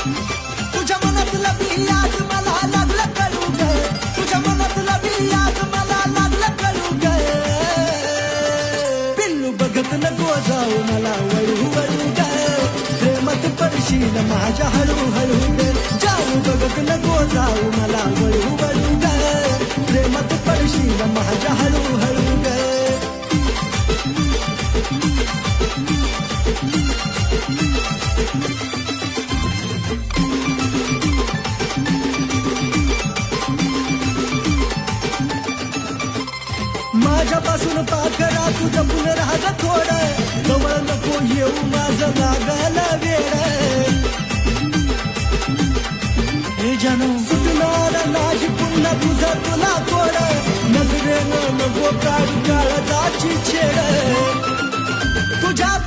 तुझ्या मनातलं बी आज मला लागलं कळू ग, तुझ्या मनातलं बी आज मला लागलं कळू ग. पिल्लू बघत नको जाऊ मला वळू वळू ग, प्रेमात पडशील माझ्या हळूहळू ग. जाऊ बघत नको जाऊ मला वळू वळू ग, प्रेमात पडशील माझ्या हळूहळू ग. माझ्यापासून पाकरा तू जपून राहा थोडं, जवळ नको येऊ माझं लागलं वेड. हे जानू सुटणार नाही पुन्हा तुझं तुला कोड, नजरेनं नको काढू काळजाची छेड. तुझ्या